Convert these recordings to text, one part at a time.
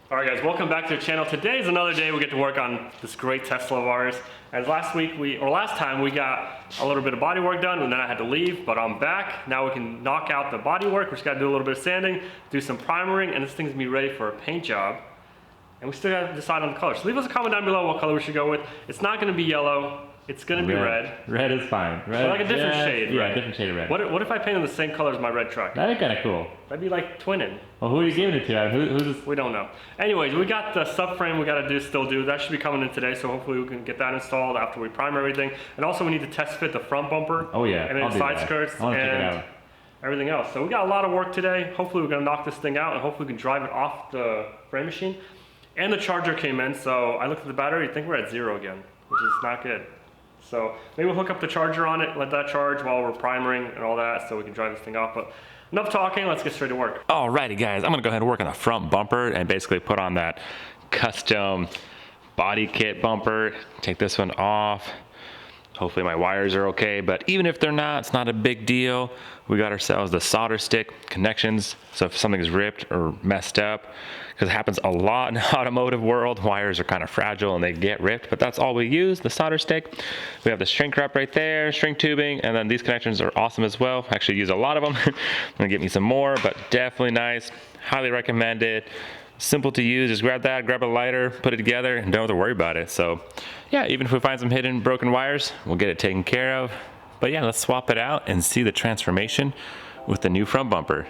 Alright guys, welcome back to the channel. Today is another day we get to work on this great Tesla of ours. As last time we got a little bit of body work done and then I had to leave, but I'm back. Now we can knock out the body work. We just gotta do a little bit of sanding, do some primering, and this thing's gonna be ready for a paint job. And we still gotta decide on the color. So leave us a comment down below what color we should go with. It's not gonna be yellow. It's gonna be red. Red is fine. Red, but like a different shade, yeah, right? different shade of red. What if I painted the same color as my red truck? That'd be kind of cool. That'd be like twinning. Well, who are you giving it to? Who's this? We don't know. Anyways, we got the subframe we gotta still do. That should be coming in today, so hopefully we can get that installed after we prime everything. And also we need to test fit the front bumper. Oh yeah, and then side skirts and everything else. So we got a lot of work today. Hopefully we're gonna knock this thing out and hopefully we can drive it off the frame machine. And the charger came in, so I looked at the battery, I think we're at 0 again, which is not good. So maybe we'll hook up the charger on it, let that charge while we're primering and all that so we can drive this thing off. But enough talking, let's get straight to work. Alrighty guys, I'm gonna go ahead and work on the front bumper and basically put on that custom body kit bumper. Take this one off. Hopefully my wires are okay, but even if they're not, it's not a big deal. We got ourselves the solder stick connections, so if something's ripped or messed up, because it happens a lot in the automotive world, wires are kind of fragile and they get ripped, but that's all we use, the solder stick. We have the shrink wrap right there, shrink tubing, and then these connections are awesome as well. I actually use a lot of them. I'm gonna get me some more, but definitely nice. Highly recommend it. Simple to use, just grab that, grab a lighter, put it together, and don't have to worry about it. So yeah, even if we find some hidden broken wires, we'll get it taken care of. But yeah, let's swap it out and see the transformation with the new front bumper.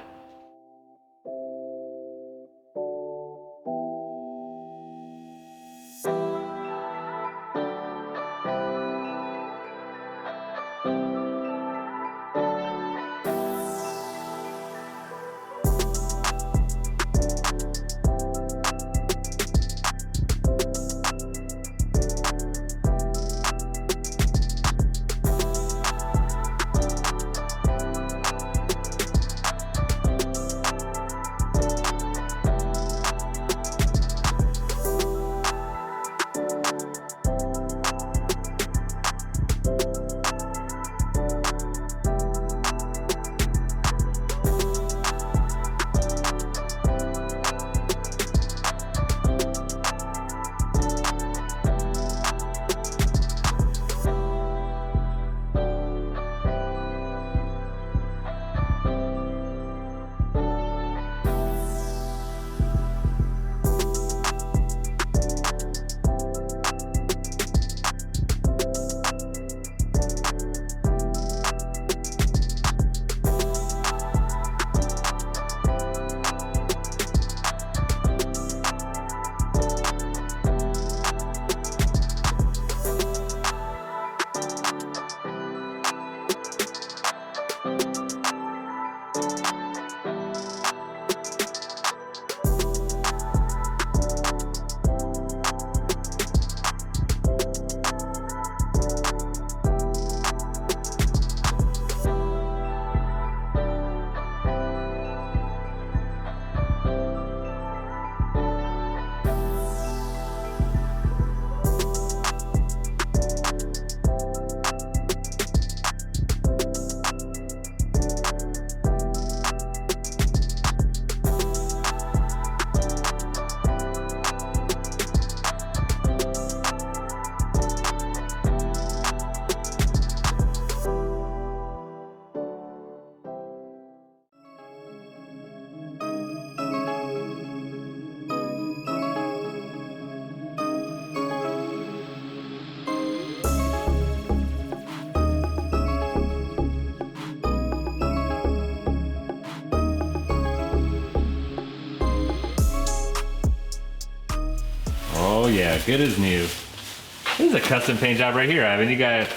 Oh yeah, good as new. This is a custom paint job right here, Ivan. You got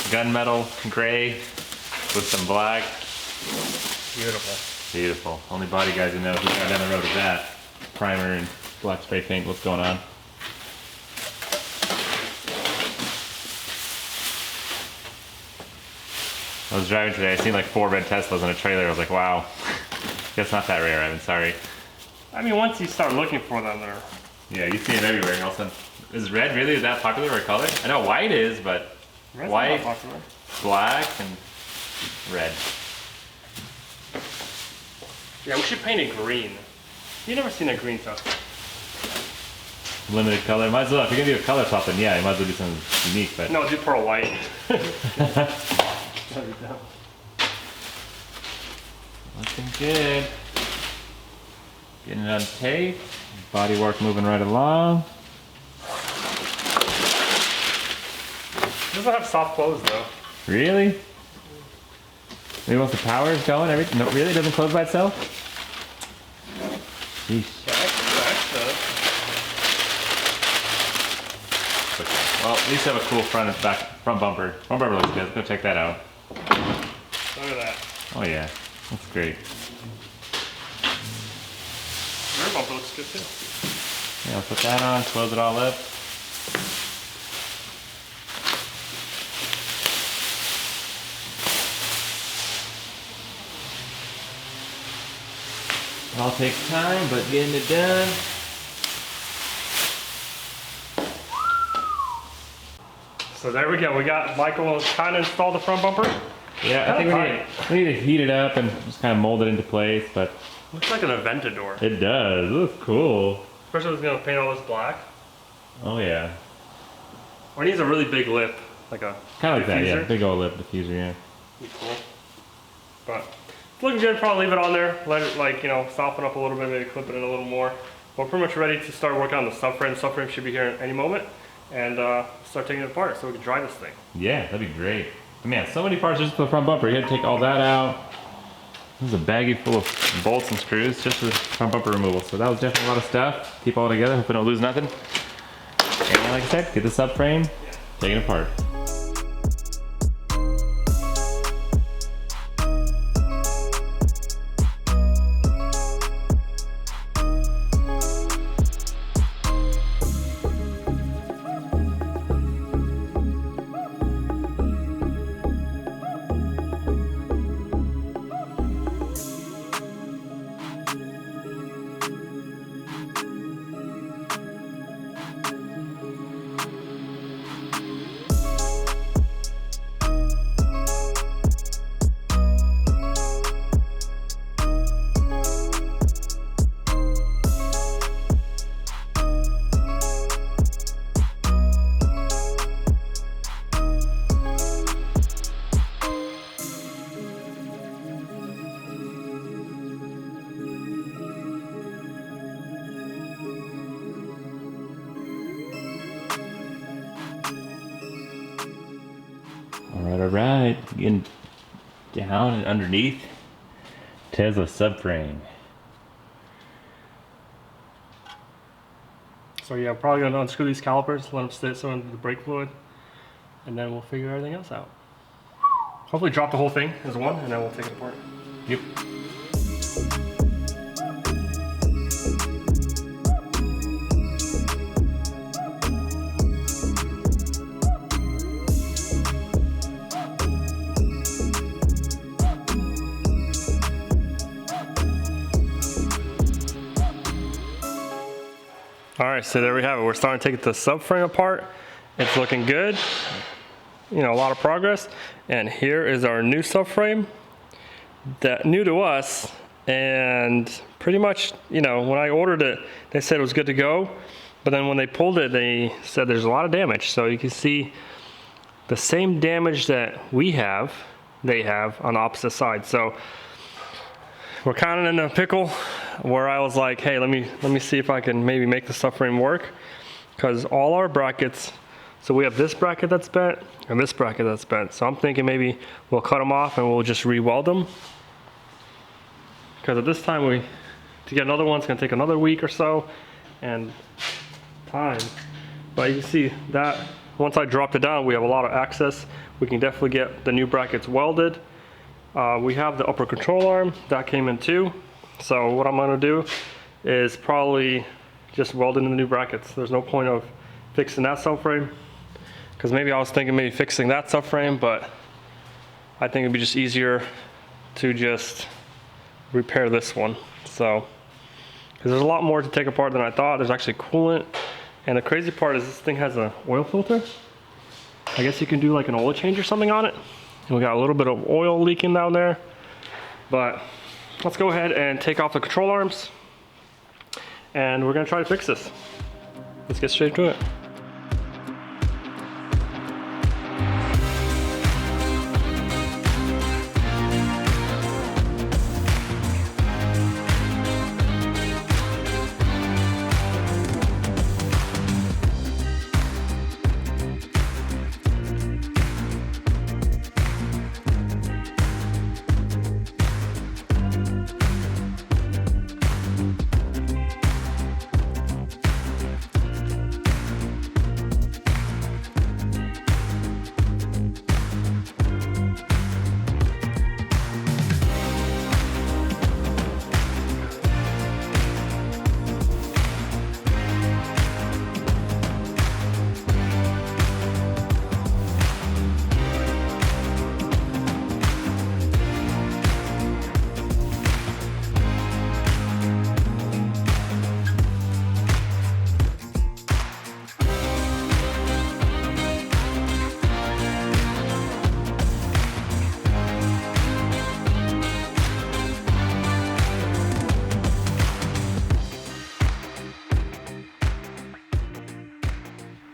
gunmetal gray with some black. Beautiful. Beautiful. Only body guys who know who's gone down the road with that. Primer and black spray paint. What's going on? I was driving today, I seen like 4 red Teslas in a trailer. I was like, wow. Guess not that rare, Ivan, sorry. I mean, once you start looking for them, they're... Yeah, you see them everywhere. All of a sudden, is red really that popular of a color? I know white is, but Red's white, not popular. black, and red. Yeah, we should paint it green. You never seen a green Tesla. limited color. Might as well, if you're gonna do a color swap, then yeah, you might as well do something unique. But No, do pearl white. looking good. Getting it on tape. Body work moving right along. It doesn't have soft close though. Really? Maybe once the power is going, everything. No, really, it doesn't close by itself. Sheesh. Okay. Well, at least have a cool front and back front bumper. Front bumper looks good. Let's go check that out. Look at that. Oh yeah, that's great. Rear bumper looks good too. Yeah, I'll put that on, close it all up. It all takes time, but getting it done. So there we go. We got Michael kind of installed the front bumper. Yeah, I think we need to heat it up and just kind of mold it into place, but Looks like an Aventador. it does. It looks cool. Especially if it's gonna paint all this black. Oh yeah. Or it needs a really big lip, like a Kind of like that, yeah. diffuser. Big old lip diffuser, yeah. Be cool. But it's looking good. Probably leave it on there. Let it, like, you know, soften up a little bit. Maybe clip it in a little more. We're pretty much ready to start working on the subframe. Subframe should be here at any moment, and start taking it apart so we can dry this thing. Yeah, that'd be great. But man, so many parts just for the front bumper. You had to take all that out. This is a baggie full of bolts and screws just for the front bumper removal. So that was definitely a lot of stuff. Keep all together. Hope we don't lose nothing. And like I said, get the subframe, take it apart. All right, getting down and underneath Tesla subframe. So yeah, I'm probably gonna unscrew these calipers, let them sit some into the brake fluid, and then we'll figure everything else out. Hopefully drop the whole thing as one, and then we'll take it apart. Yep. All right, so there we have it. We're starting to take the subframe apart. It's looking good. You know, a lot of progress. And here is our new subframe, that new to us. And pretty much, you know, when I ordered it, they said it was good to go. But then when they pulled it, they said there's a lot of damage. So you can see the same damage that we have, they have on the opposite side. So we're kind of in a pickle where I was like, hey, let me see if I can maybe make the subframe work, because all our brackets, so we have this bracket that's bent and this bracket that's bent. So I'm thinking maybe we'll cut them off and we'll just re-weld them, because at this time to get another one, it's gonna take another week or so and time. But you can see that once I dropped it down, we have a lot of access. We can definitely get the new brackets welded. We have the upper control arm that came in too. So what I'm gonna do is probably just weld in the new brackets. There's no point of fixing that subframe, because maybe I was thinking maybe fixing that subframe, but I think it'd be just easier to just repair this one. So, because there's a lot more to take apart than I thought. There's actually coolant, and the crazy part is this thing has an oil filter. I guess you can do like an oil change or something on it. And we got a little bit of oil leaking down there, but let's go ahead and take off the control arms, and we're gonna try to fix this. let's get straight to it.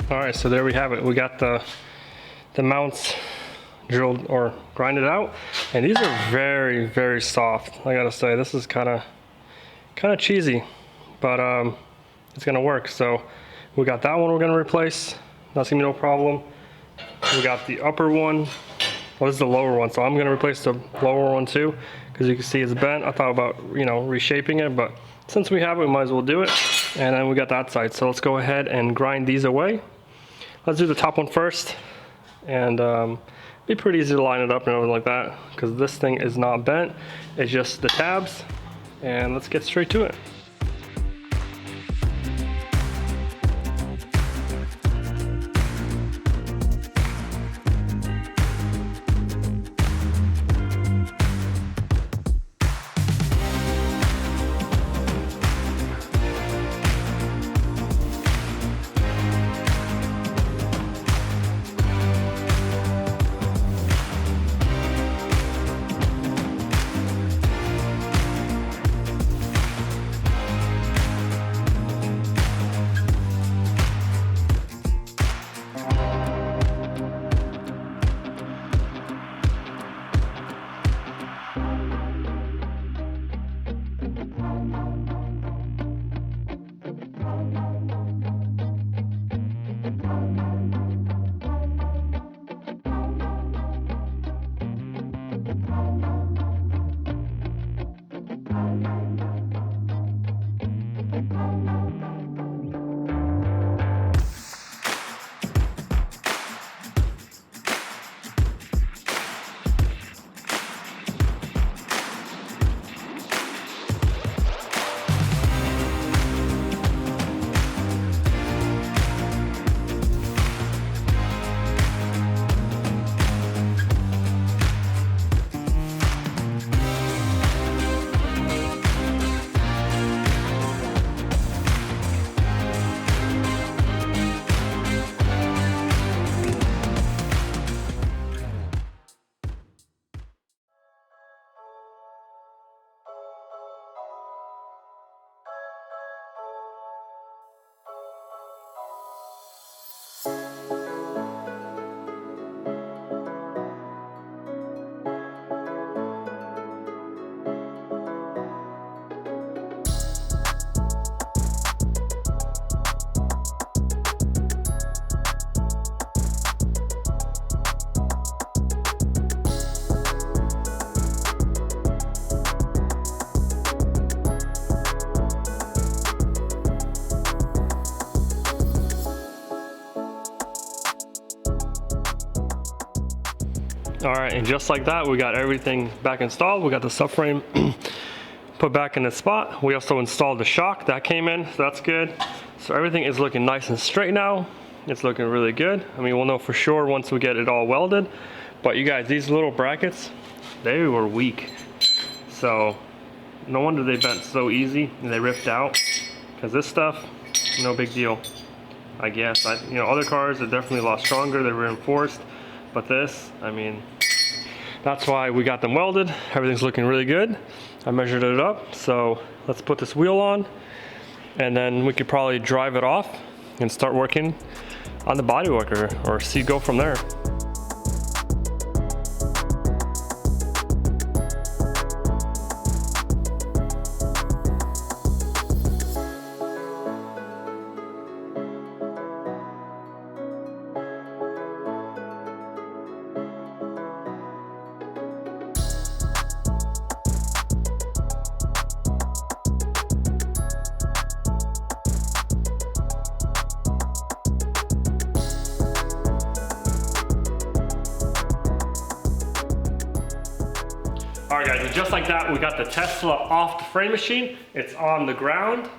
All right, so there we have it. We got the mounts drilled or grinded out, and these are very, very soft. I gotta say, this is kind of cheesy, but it's gonna work. So we got that one we're gonna replace. That's gonna be no problem. We got the upper one. Well, this is the lower one, so I'm gonna replace the lower one too, because you can see it's bent. I thought about, you know, reshaping it, but since we have it, we might as well do it. And then we got that side. So let's go ahead and grind these away. Let's do the top one first, and be pretty easy to line it up and everything like that, because this thing is not bent. It's just the tabs, and let's get straight to it. All right, and just like that, we got everything back installed. We got the subframe put back in its spot. We also installed the shock that came in, so that's good. So everything is looking nice and straight now. It's looking really good. I mean, we'll know for sure once we get it all welded. But you guys, these little brackets, they were weak. So no wonder they bent so easy and they ripped out. Because this stuff, no big deal, I guess. You know, other cars are definitely a lot stronger, they're reinforced. But this, I mean, that's why we got them welded. Everything's looking really good. I measured it up, so let's put this wheel on, and then we could probably drive it off and start working on the bodywork or see go from there. All right guys, and just like that, we got the Tesla off the frame machine. It's on the ground.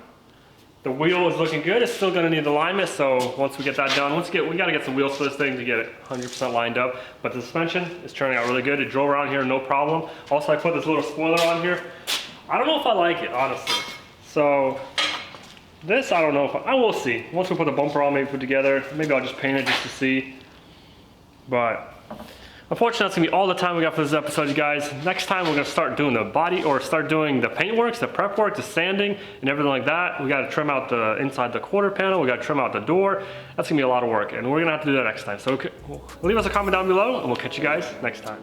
The wheel is looking good. It's still gonna need alignment, so once we get that done, we gotta get some wheels for this thing to get it 100% lined up. But the suspension is turning out really good. It drove around here, no problem. Also, I put this little spoiler on here. I don't know if I like it, honestly. So this, I don't know if I will see. Once we put the bumper on, maybe put together, maybe I'll just paint it just to see. But unfortunately, that's gonna be all the time we got for this episode, you guys. Next time, we're gonna start doing the body, or start doing the paint works, the prep work, the sanding, and everything like that. We gotta trim out the inside the quarter panel. We gotta trim out the door. That's gonna be a lot of work, and we're gonna have to do that next time. So leave us a comment down below, and we'll catch you guys next time.